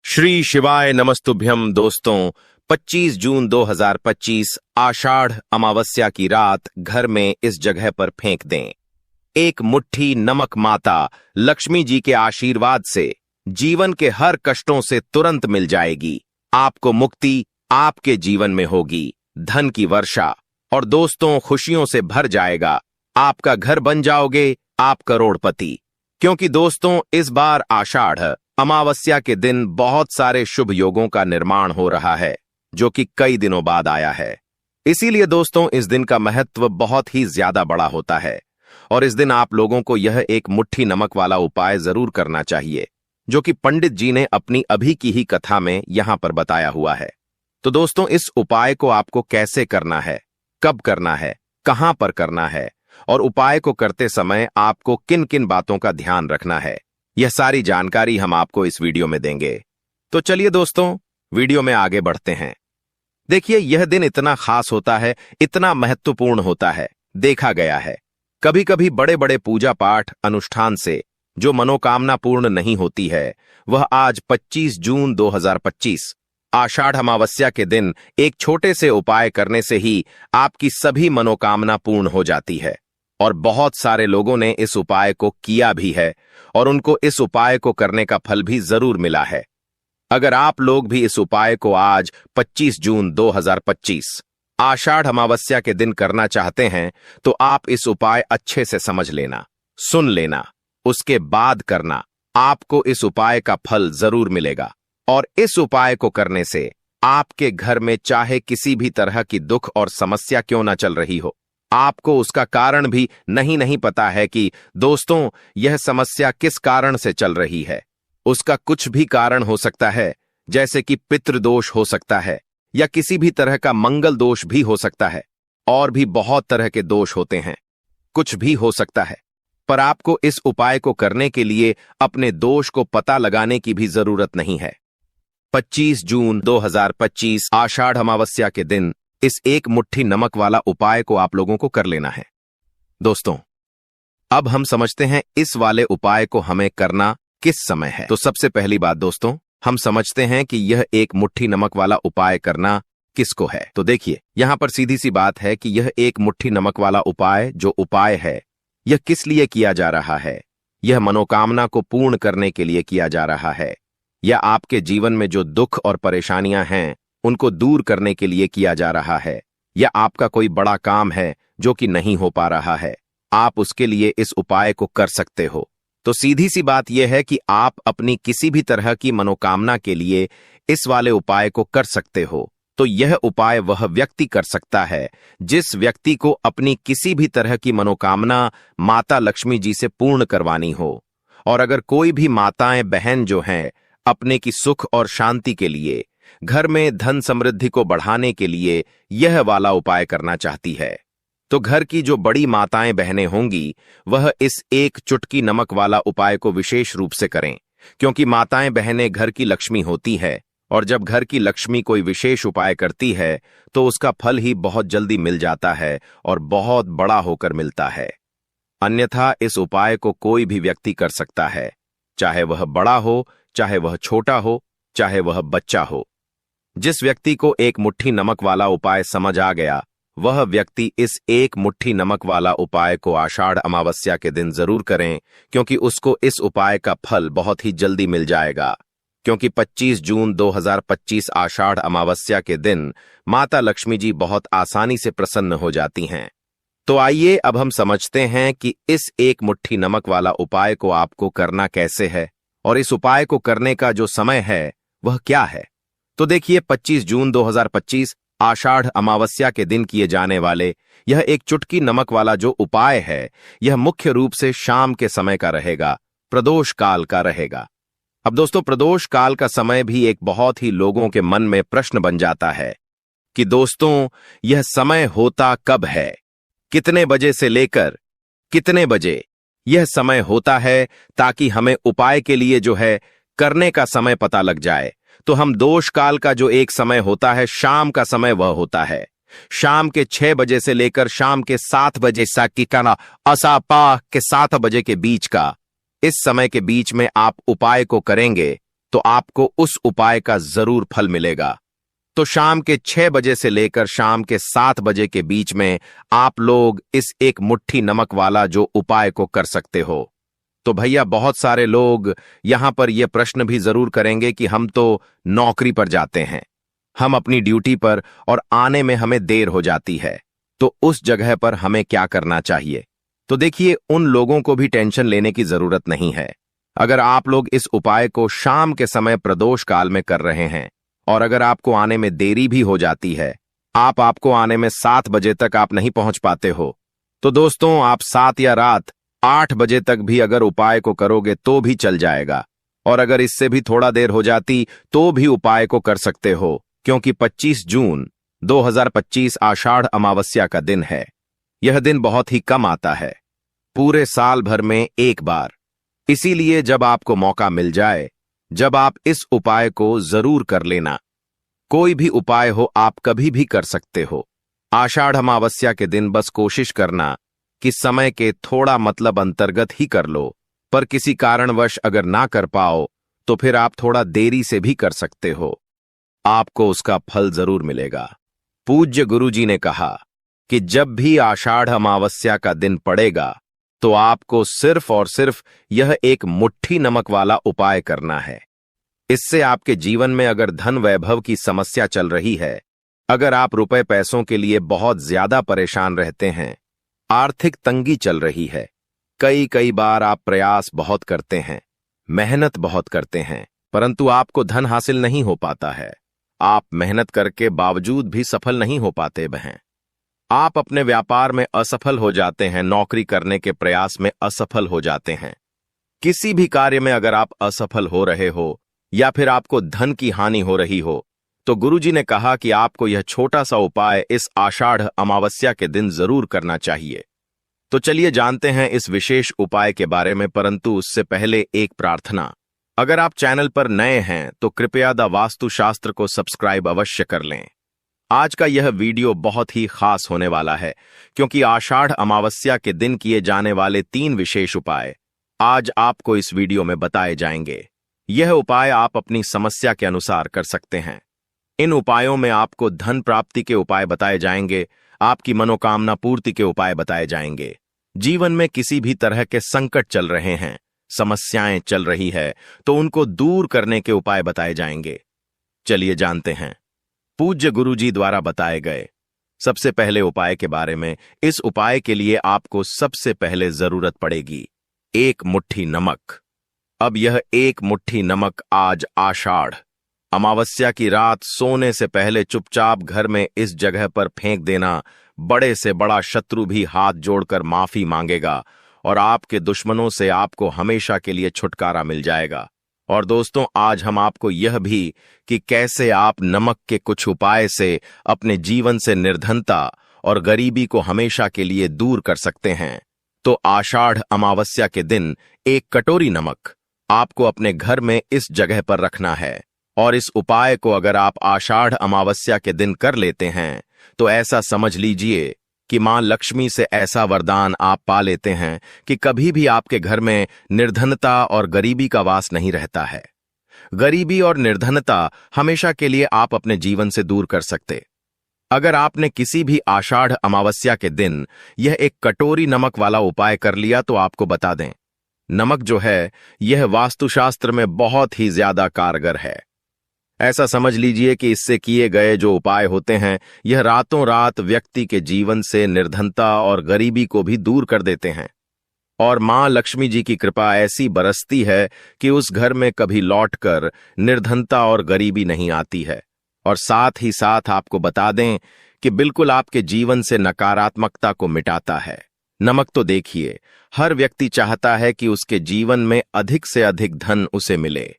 श्री शिवाय नमस्तुभ्यम दोस्तों। 25 जून 2025 आषाढ़ अमावस्या की रात घर में इस जगह पर फेंक दें। एक मुट्ठी नमक माता लक्ष्मी जी के आशीर्वाद से जीवन के हर कष्टों से तुरंत मिल जाएगी। आपको मुक्ति आपके जीवन में होगी, धन की वर्षा और दोस्तों खुशियों से भर जाएगा। आपका घर बन जाओगे आप करोड़पति। क्योंकि दोस्तों इस बार आषाढ़ अमावस्या के दिन बहुत सारे शुभ योगों का निर्माण हो रहा है, जो कि कई दिनों बाद आया है। इसीलिए दोस्तों इस दिन का महत्व बहुत ही ज्यादा बड़ा होता है और इस दिन आप लोगों को यह एक मुट्ठी नमक वाला उपाय जरूर करना चाहिए, जो कि पंडित जी ने अपनी अभी की ही कथा में यहां पर बताया हुआ है। तो दोस्तों इस उपाय को आपको कैसे करना है, कब करना है, कहां पर करना है और उपाय को करते समय आपको किन किन बातों का ध्यान रखना है, यह सारी जानकारी हम आपको इस वीडियो में देंगे। तो चलिए दोस्तों वीडियो में आगे बढ़ते हैं। देखिए यह दिन इतना खास होता है, इतना महत्वपूर्ण होता है। देखा गया है कभी कभी बड़े बड़े पूजा पाठ अनुष्ठान से जो मनोकामना पूर्ण नहीं होती है, वह आज 25 जून 2025 आषाढ़ अमावस्या के दिन एक छोटे से उपाय करने से ही आपकी सभी मनोकामना पूर्ण हो जाती है। और बहुत सारे लोगों ने इस उपाय को किया भी है और उनको इस उपाय को करने का फल भी जरूर मिला है। अगर आप लोग भी इस उपाय को आज 25 जून 2025 आषाढ़ अमावस्या के दिन करना चाहते हैं, तो आप इस उपाय अच्छे से समझ लेना, सुन लेना, उसके बाद करना। आपको इस उपाय का फल जरूर मिलेगा और इस उपाय को करने से आपके घर में चाहे किसी भी तरह की दुख और समस्या क्यों ना चल रही हो, आपको उसका कारण भी नहीं पता है कि दोस्तों यह समस्या किस कारण से चल रही है। उसका कुछ भी कारण हो सकता है, जैसे कि पितृदोष हो सकता है या किसी भी तरह का मंगल दोष भी हो सकता है, और भी बहुत तरह के दोष होते हैं, कुछ भी हो सकता है। पर आपको इस उपाय को करने के लिए अपने दोष को पता लगाने की भी जरूरत नहीं है। 25 जून 2025 आषाढ़ अमावस्या के दिन इस एक मुट्ठी नमक वाला उपाय को आप लोगों को कर लेना है। दोस्तों अब हम समझते हैं इस वाले उपाय को हमें करना किस समय है। तो सबसे पहली बात दोस्तों, हम समझते हैं कि यह एक मुट्ठी नमक वाला उपाय करना किसको है। तो देखिए यहां पर सीधी सी बात है कि यह एक मुट्ठी नमक वाला उपाय जो उपाय है, यह किस लिए किया जा रहा है। यह मनोकामना को पूर्ण करने के लिए किया जा रहा है, या आपके जीवन में जो दुख और परेशानियां हैं उनको दूर करने के लिए किया जा रहा है, या आपका कोई बड़ा काम है जो कि नहीं हो पा रहा है, आप उसके लिए इस उपाय को कर सकते हो। तो सीधी सी बात यह है कि आप अपनी किसी भी तरह की मनोकामना के लिए इस वाले उपाय को कर सकते हो। तो यह उपाय वह व्यक्ति कर सकता है जिस व्यक्ति को अपनी किसी भी तरह की मनोकामना माता लक्ष्मी जी से पूर्ण करवानी हो। और अगर कोई भी माताएं बहन जो हैं अपने की सुख और शांति के लिए, घर में धन समृद्धि को बढ़ाने के लिए यह वाला उपाय करना चाहती है, तो घर की जो बड़ी माताएं बहनें होंगी वह इस एक चुटकी नमक वाला उपाय को विशेष रूप से करें। क्योंकि माताएं बहनें घर की लक्ष्मी होती है, और जब घर की लक्ष्मी कोई विशेष उपाय करती है तो उसका फल ही बहुत जल्दी मिल जाता है और बहुत बड़ा होकर मिलता है। अन्यथा इस उपाय को कोई भी व्यक्ति कर सकता है, चाहे वह बड़ा हो, चाहे वह छोटा हो, चाहे वह बच्चा हो। जिस व्यक्ति को एक मुट्ठी नमक वाला उपाय समझ आ गया, वह व्यक्ति इस एक मुट्ठी नमक वाला उपाय को आषाढ़ अमावस्या के दिन जरूर करें, क्योंकि उसको इस उपाय का फल बहुत ही जल्दी मिल जाएगा। क्योंकि 25 जून 2025 आषाढ़ अमावस्या के दिन माता लक्ष्मी जी बहुत आसानी से प्रसन्न हो जाती हैं। तो आइए अब हम समझते हैं कि इस एक मुट्ठी नमक वाला उपाय को आपको करना कैसे है और इस उपाय को करने का जो समय है वह क्या है। तो देखिए 25 जून 2025 आषाढ़ अमावस्या के दिन किए जाने वाले यह एक चुटकी नमक वाला जो उपाय है, यह मुख्य रूप से शाम के समय का रहेगा, प्रदोष काल का रहेगा। अब दोस्तों प्रदोष काल का समय भी एक बहुत ही लोगों के मन में प्रश्न बन जाता है कि दोस्तों यह समय होता कब है, कितने बजे से लेकर कितने बजे यह समय होता है, ताकि हमें उपाय के लिए जो है करने का समय पता लग जाए। तो हम दोष काल का जो एक समय होता है, शाम का समय वह होता है शाम के 6 बजे से लेकर शाम के 7 बजे असापा के 7 बजे के बीच का। इस समय के बीच में आप उपाय को करेंगे तो आपको उस उपाय का जरूर फल मिलेगा। तो शाम के 6 बजे से लेकर शाम के 7 बजे के बीच में आप लोग इस एक मुट्ठी नमक वाला जो उपाय को कर सकते हो। तो भैया बहुत सारे लोग यहां पर यह प्रश्न भी जरूर करेंगे कि हम तो नौकरी पर जाते हैं, हम अपनी ड्यूटी पर और आने में हमें देर हो जाती है, तो उस जगह पर हमें क्या करना चाहिए। तो देखिए, उन लोगों को भी टेंशन लेने की जरूरत नहीं है। अगर आप लोग इस उपाय को शाम के समय प्रदोष काल में कर रहे हैं और अगर आपको आने में देरी भी हो जाती है, आपको आने में 7 बजे तक आप नहीं पहुंच पाते हो, तो दोस्तों आप 7 या रात 8 बजे तक भी अगर उपाय को करोगे तो भी चल जाएगा। और अगर इससे भी थोड़ा देर हो जाती तो भी उपाय को कर सकते हो, क्योंकि 25 जून 2025 आषाढ़ अमावस्या का दिन है। यह दिन बहुत ही कम आता है, पूरे साल भर में एक बार। इसीलिए जब आपको मौका मिल जाए, जब आप इस उपाय को जरूर कर लेना। कोई भी उपाय हो आप कभी भी कर सकते हो। आषाढ़ अमावस्या के दिन बस कोशिश करना कि समय के थोड़ा मतलब अंतर्गत ही कर लो, पर किसी कारणवश अगर ना कर पाओ तो फिर आप थोड़ा देरी से भी कर सकते हो, आपको उसका फल जरूर मिलेगा। पूज्य गुरुजी ने कहा कि जब भी आषाढ़ अमावस्या का दिन पड़ेगा तो आपको सिर्फ और सिर्फ यह एक मुट्ठी नमक वाला उपाय करना है। इससे आपके जीवन में अगर धन वैभव की समस्या चल रही है, अगर आप रुपए पैसों के लिए बहुत ज्यादा परेशान रहते हैं, आर्थिक तंगी चल रही है, कई बार आप प्रयास बहुत करते हैं, मेहनत बहुत करते हैं, परंतु आपको धन हासिल नहीं हो पाता है, आप मेहनत करके बावजूद भी सफल नहीं हो पाते हैं, आप अपने व्यापार में असफल हो जाते हैं, नौकरी करने के प्रयास में असफल हो जाते हैं, किसी भी कार्य में अगर आप असफल हो रहे हो या फिर आपको धन की हानि हो रही हो, तो गुरुजी ने कहा कि आपको यह छोटा सा उपाय इस आषाढ़ अमावस्या के दिन जरूर करना चाहिए। तो चलिए जानते हैं इस विशेष उपाय के बारे में, परंतु उससे पहले एक प्रार्थना। अगर आप चैनल पर नए हैं तो कृपया द वास्तुशास्त्र को सब्सक्राइब अवश्य कर लें। आज का यह वीडियो बहुत ही खास होने वाला है, क्योंकि आषाढ़ अमावस्या के दिन किए जाने वाले 3 विशेष उपाय आज आपको इस वीडियो में बताए जाएंगे। यह उपाय आप अपनी समस्या के अनुसार कर सकते हैं। इन उपायों में आपको धन प्राप्ति के उपाय बताए जाएंगे, आपकी मनोकामना पूर्ति के उपाय बताए जाएंगे। जीवन में किसी भी तरह के संकट चल रहे हैं, समस्याएं चल रही है, तो उनको दूर करने के उपाय बताए जाएंगे। चलिए जानते हैं पूज्य गुरुजी द्वारा बताए गए सबसे पहले उपाय के बारे में। इस उपाय के लिए आपको सबसे पहले जरूरत पड़ेगी 1 मुट्ठी नमक। अब यह 1 मुट्ठी नमक आज आषाढ़ अमावस्या की रात सोने से पहले चुपचाप घर में इस जगह पर फेंक देना। बड़े से बड़ा शत्रु भी हाथ जोड़कर माफी मांगेगा और आपके दुश्मनों से आपको हमेशा के लिए छुटकारा मिल जाएगा। और दोस्तों, आज हम आपको यह भी कि कैसे आप नमक के कुछ उपाय से अपने जीवन से निर्धनता और गरीबी को हमेशा के लिए दूर कर सकते हैं। तो आषाढ़ अमावस्या के दिन 1 कटोरी नमक आपको अपने घर में इस जगह पर रखना है। और इस उपाय को अगर आप आषाढ़ अमावस्या के दिन कर लेते हैं तो ऐसा समझ लीजिए कि मां लक्ष्मी से ऐसा वरदान आप पा लेते हैं कि कभी भी आपके घर में निर्धनता और गरीबी का वास नहीं रहता है। गरीबी और निर्धनता हमेशा के लिए आप अपने जीवन से दूर कर सकते। अगर आपने किसी भी आषाढ़ अमावस्या के दिन यह 1 कटोरी नमक वाला उपाय कर लिया तो आपको बता दें, नमक जो है यह वास्तुशास्त्र में बहुत ही ज्यादा कारगर है। ऐसा समझ लीजिए कि इससे किए गए जो उपाय होते हैं यह रातों रात व्यक्ति के जीवन से निर्धनता और गरीबी को भी दूर कर देते हैं। और मां लक्ष्मी जी की कृपा ऐसी बरसती है कि उस घर में कभी लौटकर निर्धनता और गरीबी नहीं आती है। और साथ ही साथ आपको बता दें कि बिल्कुल आपके जीवन से नकारात्मकता को मिटाता है। नमक तो देखिए, हर व्यक्ति चाहता है कि उसके जीवन में अधिक से अधिक धन उसे मिले,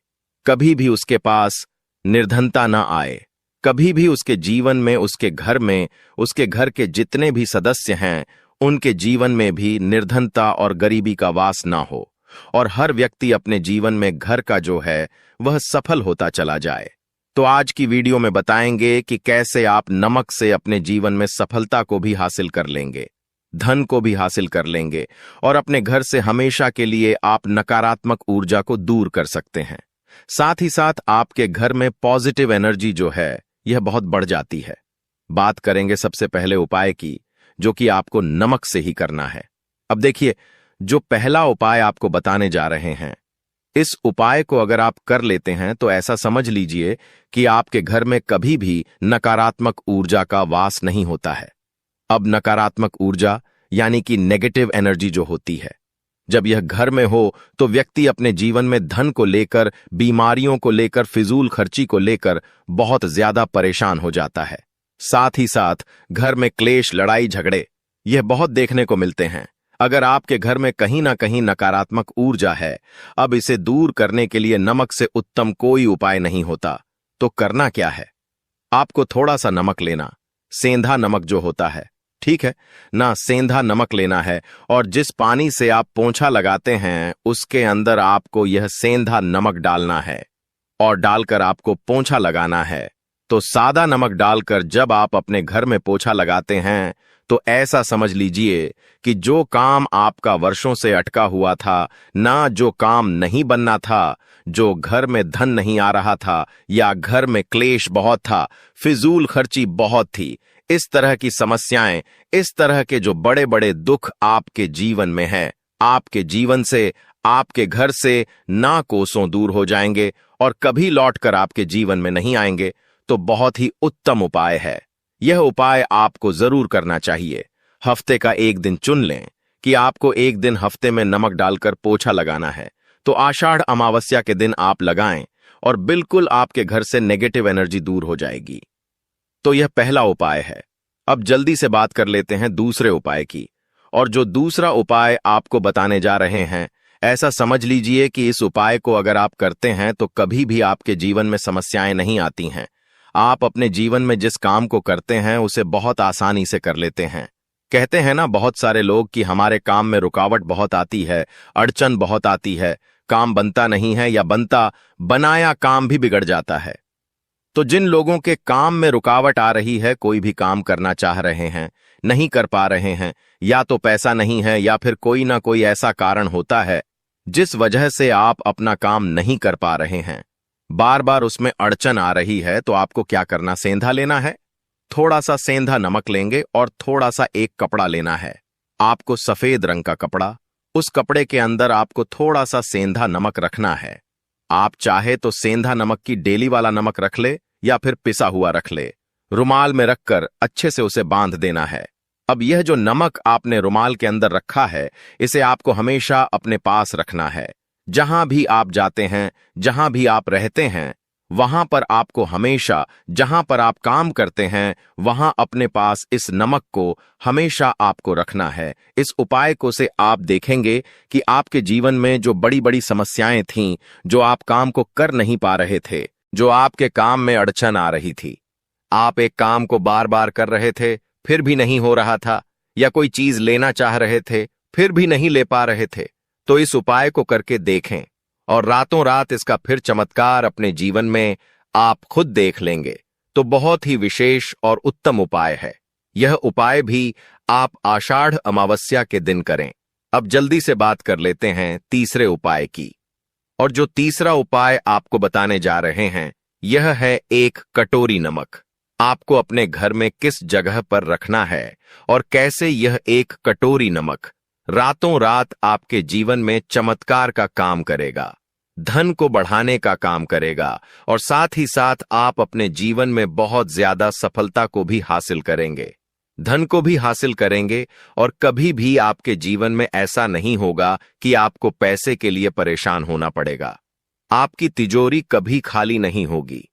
कभी भी उसके पास निर्धनता न आए, कभी भी उसके जीवन में, उसके घर में, उसके घर के जितने भी सदस्य हैं उनके जीवन में भी निर्धनता और गरीबी का वास ना हो, और हर व्यक्ति अपने जीवन में घर का जो है वह सफल होता चला जाए। तो आज की वीडियो में बताएंगे कि कैसे आप नमक से अपने जीवन में सफलता को भी हासिल कर लेंगे, धन को भी हासिल कर लेंगे और अपने घर से हमेशा के लिए आप नकारात्मक ऊर्जा को दूर कर सकते हैं। साथ ही साथ आपके घर में पॉजिटिव एनर्जी जो है यह बहुत बढ़ जाती है। बात करेंगे सबसे पहले उपाय की, जो कि आपको नमक से ही करना है। अब देखिए, जो पहला उपाय आपको बताने जा रहे हैं, इस उपाय को अगर आप कर लेते हैं तो ऐसा समझ लीजिए कि आपके घर में कभी भी नकारात्मक ऊर्जा का वास नहीं होता है। अब नकारात्मक ऊर्जा यानी कि नेगेटिव एनर्जी जो होती है, जब यह घर में हो तो व्यक्ति अपने जीवन में धन को लेकर, बीमारियों को लेकर, फिजूल खर्ची को लेकर बहुत ज्यादा परेशान हो जाता है। साथ ही साथ घर में क्लेश, लड़ाई झगड़े यह बहुत देखने को मिलते हैं। अगर आपके घर में कहीं ना कहीं नकारात्मक ऊर्जा है, अब इसे दूर करने के लिए नमक से उत्तम कोई उपाय नहीं होता। तो करना क्या है? आपको थोड़ा सा नमक लेना, सेंधा नमक जो होता है, ठीक है ना, सेंधा नमक लेना है और जिस पानी से आप पोंछा लगाते हैं उसके अंदर आपको यह सेंधा नमक डालना है और डालकर आपको पोंछा लगाना है। तो सादा नमक डालकर जब आप अपने घर में पोछा लगाते हैं तो ऐसा समझ लीजिए कि जो काम आपका वर्षों से अटका हुआ था, ना जो काम नहीं बनना था, जो घर में धन नहीं आ रहा था या घर में क्लेश बहुत था, फिजूल खर्ची बहुत थी, इस तरह की समस्याएं, इस तरह के जो बड़े बड़े दुख आपके जीवन में हैं, आपके जीवन से, आपके घर से ना कोसों दूर हो जाएंगे और कभी लौटकर आपके जीवन में नहीं आएंगे। तो बहुत ही उत्तम उपाय है। यह उपाय आपको जरूर करना चाहिए। हफ्ते का एक दिन चुन लें कि आपको एक दिन हफ्ते में नमक डालकर पोछा लगाना है, तो आषाढ़ अमावस्या के दिन आप लगाएं और बिल्कुल आपके घर से नेगेटिव एनर्जी दूर हो जाएगी। तो यह पहला उपाय है। अब जल्दी से बात कर लेते हैं दूसरे उपाय की। और जो दूसरा उपाय आपको बताने जा रहे हैं, ऐसा समझ लीजिए कि इस उपाय को अगर आप करते हैं तो कभी भी आपके जीवन में समस्याएं नहीं आती हैं। आप अपने जीवन में जिस काम को करते हैं उसे बहुत आसानी से कर लेते हैं। कहते हैं ना बहुत सारे लोग कि हमारे काम में रुकावट बहुत आती है, अड़चन बहुत आती है, काम बनता नहीं है या बनता बनाया काम भी बिगड़ जाता है। तो जिन लोगों के काम में रुकावट आ रही है, कोई भी काम करना चाह रहे हैं, नहीं कर पा रहे हैं, या तो पैसा नहीं है या फिर कोई ना कोई ऐसा कारण होता है जिस वजह से आप अपना काम नहीं कर पा रहे हैं, बार बार उसमें अड़चन आ रही है, तो आपको क्या करना? सेंधा लेना है। थोड़ा सा सेंधा नमक लेंगे और थोड़ा सा एक कपड़ा लेना है। आपको सफेद रंग का कपड़ा, उस कपड़े के अंदर आपको थोड़ा सा सेंधा नमक रखना है। आप चाहे तो सेंधा नमक की डेली वाला नमक रख ले या फिर पिसा हुआ रख ले। रुमाल में रखकर अच्छे से उसे बांध देना है। अब यह जो नमक आपने रुमाल के अंदर रखा है, इसे आपको हमेशा अपने पास रखना है। जहां भी आप जाते हैं, जहां भी आप रहते हैं, वहां पर आपको हमेशा, जहां पर आप काम करते हैं, वहां अपने पास इस नमक को हमेशा आपको रखना है। इस उपाय को से आप देखेंगे कि आपके जीवन में जो बड़ी बड़ी समस्याएं थीं, जो आप काम को कर नहीं पा रहे थे, जो आपके काम में अड़चन आ रही थी, आप एक काम को बार बार कर रहे थे फिर भी नहीं हो रहा था, या कोई चीज लेना चाह रहे थे फिर भी नहीं ले पा रहे थे, तो इस उपाय को करके देखें और रातों रात इसका फिर चमत्कार अपने जीवन में आप खुद देख लेंगे। तो बहुत ही विशेष और उत्तम उपाय है। यह उपाय भी आप आषाढ़ अमावस्या के दिन करें। अब जल्दी से बात कर लेते हैं तीसरे उपाय की। और जो तीसरा उपाय आपको बताने जा रहे हैं, यह है एक कटोरी नमक। आपको अपने घर में किस जगह पर रखना है और कैसे यह एक कटोरी नमक रातों रात आपके जीवन में चमत्कार का काम करेगा, धन को बढ़ाने का काम करेगा और साथ ही साथ आप अपने जीवन में बहुत ज्यादा सफलता को भी हासिल करेंगे, धन को भी हासिल करेंगे और कभी भी आपके जीवन में ऐसा नहीं होगा कि आपको पैसे के लिए परेशान होना पड़ेगा। आपकी तिजोरी कभी खाली नहीं होगी।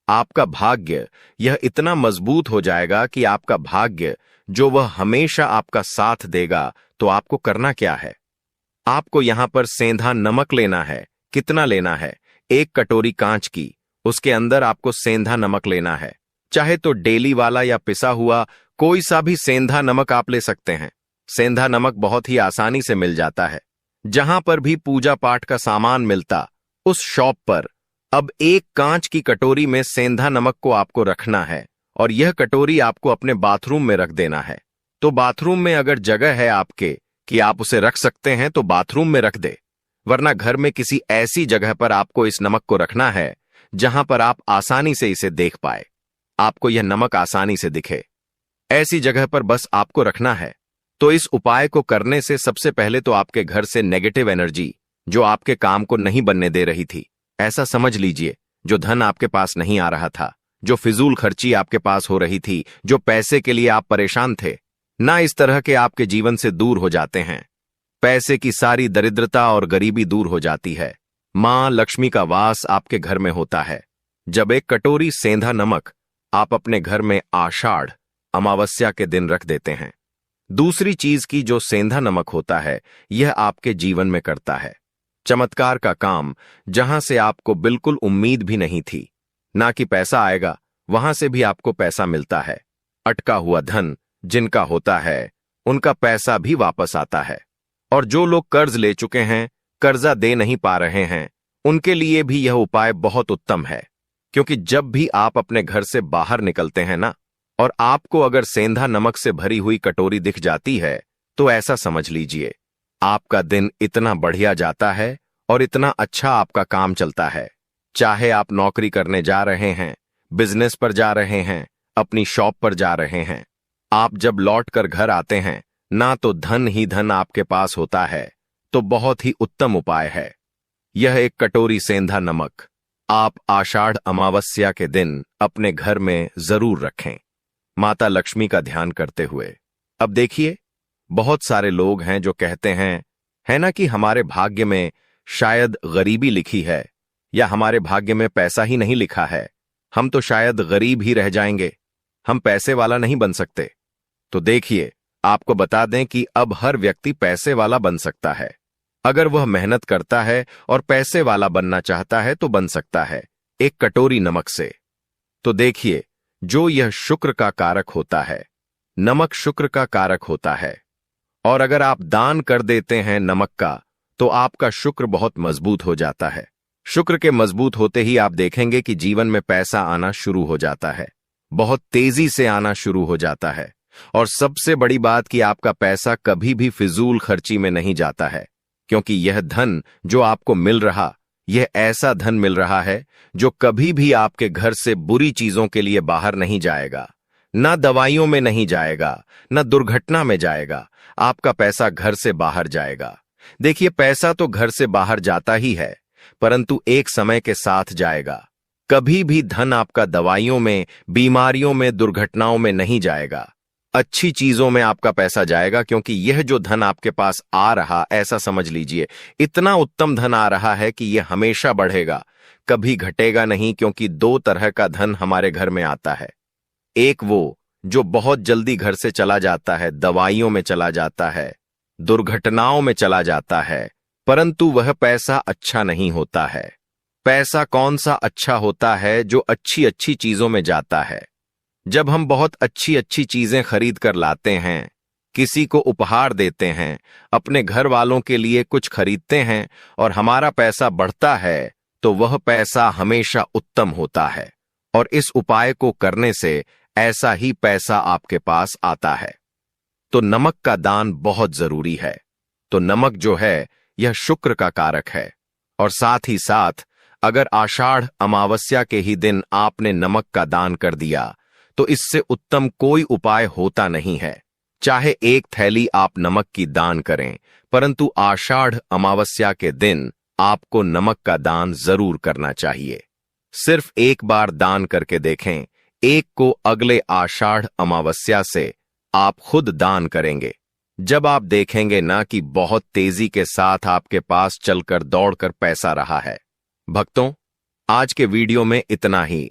आपका भाग्य यह इतना मजबूत हो जाएगा कि आपका भाग्य जो वह हमेशा आपका साथ देगा। तो आपको करना क्या है? आपको यहां पर सेंधा नमक लेना है। कितना लेना है? एक कटोरी कांच की, उसके अंदर आपको सेंधा नमक लेना है। चाहे तो डेली वाला या पिसा हुआ कोई सा भी सेंधा नमक आप ले सकते हैं। सेंधा नमक बहुत ही आसानी से मिल जाता है। जहां पर भी पूजा पाठ का सामान मिलता, उस शॉप पर अब एक कांच की कटोरी में सेंधा नमक को आपको रखना है और यह कटोरी आपको अपने बाथरूम में रख देना है। तो बाथरूम में अगर जगह है आपके कि आप उसे रख सकते हैं तो बाथरूम में रख दे। वरना घर में किसी ऐसी जगह पर आपको इस नमक को रखना है जहां पर आप आसानी से इसे देख पाए, आपको यह नमक आसानी से दिखे। ऐसी जगह पर बस आपको रखना है। तो इस उपाय को करने से सबसे पहले तो आपके घर से नेगेटिव एनर्जी, जो आपके काम को नहीं बनने दे रही थी, ऐसा समझ लीजिए, जो धन आपके पास नहीं आ रहा था, जो फिजूल खर्ची आपके पास हो रही थी, जो पैसे के लिए आप परेशान थे, ना इस तरह के आपके जीवन से दूर हो जाते हैं। पैसे की सारी दरिद्रता और गरीबी दूर हो जाती है। मां लक्ष्मी का वास आपके घर में होता है। जब एक कटोरी सेंधा नमक आप अपने घर में आषाढ़ अमावस्या के दिन रख देते हैं। दूसरी चीज की जो सेंधा नमक होता है, यह आपके जीवन में करता है चमत्कार का काम, जहां से आपको बिल्कुल उम्मीद भी नहीं थी। ना कि पैसा आएगा, वहां से भी आपको पैसा मिलता है। अटका हुआ धन जिनका होता है, उनका पैसा भी वापस आता है। और जो लोग कर्ज ले चुके हैं, कर्जा दे नहीं पा रहे हैं, उनके लिए भी यह उपाय बहुत उत्तम है। क्योंकि जब भी आप अपने घर से बाहर निकलते हैं ना, और आपको अगर सेंधा नमक से भरी हुई कटोरी दिख जाती है, तो ऐसा समझ लीजिए आपका दिन इतना बढ़िया जाता है और इतना अच्छा आपका काम चलता है। चाहे आप नौकरी करने जा रहे हैं, बिजनेस पर जा रहे हैं, अपनी शॉप पर जा रहे हैं, आप जब लौट कर घर आते हैं ना, तो धन ही धन आपके पास होता है। तो बहुत ही उत्तम उपाय है यह। एक कटोरी सेंधा नमक आप आषाढ़ अमावस्या के दिन अपने घर में जरूर रखें, माता लक्ष्मी का ध्यान करते हुए। अब देखिए, बहुत सारे लोग हैं जो कहते हैं, है ना, कि हमारे भाग्य में शायद गरीबी लिखी है, या हमारे भाग्य में पैसा ही नहीं लिखा है, हम तो शायद गरीब ही रह जाएंगे, हम पैसे वाला नहीं बन सकते। तो देखिए, आपको बता दें कि अब हर व्यक्ति पैसे वाला बन सकता है। अगर वह मेहनत करता है और पैसे वाला बनना चाहता है तो बन सकता है, एक कटोरी नमक से। तो देखिए, जो यह शुक्र का कारक होता है, नमक शुक्र का कारक होता है, और अगर आप दान कर देते हैं नमक का, तो आपका शुक्र बहुत मजबूत हो जाता है। शुक्र के मजबूत होते ही आप देखेंगे कि जीवन में पैसा आना शुरू हो जाता है, बहुत तेजी से आना शुरू हो जाता है। और सबसे बड़ी बात कि आपका पैसा कभी भी फिजूल खर्ची में नहीं जाता है, क्योंकि यह धन जो आपको मिल रहा, यह ऐसा धन मिल रहा है जो कभी भी आपके घर से बुरी चीजों के लिए बाहर नहीं जाएगा, ना दवाइयों में नहीं जाएगा, ना दुर्घटना में जाएगा। आपका पैसा घर से बाहर जाएगा। देखिए, पैसा तो घर से बाहर जाता ही है, परंतु एक समय के साथ जाएगा। कभी भी धन आपका दवाइयों में, बीमारियों में, दुर्घटनाओं में नहीं जाएगा। अच्छी चीजों में आपका पैसा जाएगा, क्योंकि यह जो धन आपके पास आ रहा, ऐसा समझ लीजिए, इतना उत्तम धन आ रहा है कि यह हमेशा बढ़ेगा, कभी घटेगा नहीं। क्योंकि दो तरह का धन हमारे घर में आता है। एक वो जो बहुत जल्दी घर से चला जाता है, दवाइयों में चला जाता है, दुर्घटनाओं में चला जाता है, परंतु वह पैसा अच्छा नहीं होता है। पैसा कौन सा अच्छा होता है? जो अच्छी अच्छी चीजों में जाता है। जब हम बहुत अच्छी अच्छी चीजें खरीद कर लाते हैं, किसी को उपहार देते हैं, अपने घर वालों के लिए कुछ खरीदते हैं और हमारा पैसा बढ़ता है, तो वह पैसा हमेशा उत्तम होता है। और इस उपाय को करने से ऐसा ही पैसा आपके पास आता है। तो नमक का दान बहुत जरूरी है। तो नमक जो है, यह शुक्र का कारक है। और साथ ही साथ अगर आषाढ़ अमावस्या के ही दिन आपने नमक का दान कर दिया, तो इससे उत्तम कोई उपाय होता नहीं है। चाहे एक थैली आप नमक की दान करें, परंतु आषाढ़ अमावस्या के दिन आपको नमक का दान जरूर करना चाहिए। सिर्फ एक बार दान करके देखें, एक को अगले आषाढ़ अमावस्या से आप खुद दान करेंगे। जब आप देखेंगे ना कि बहुत तेजी के साथ आपके पास चलकर दौड़कर पैसा रहा है। भक्तों, आज के वीडियो में इतना ही।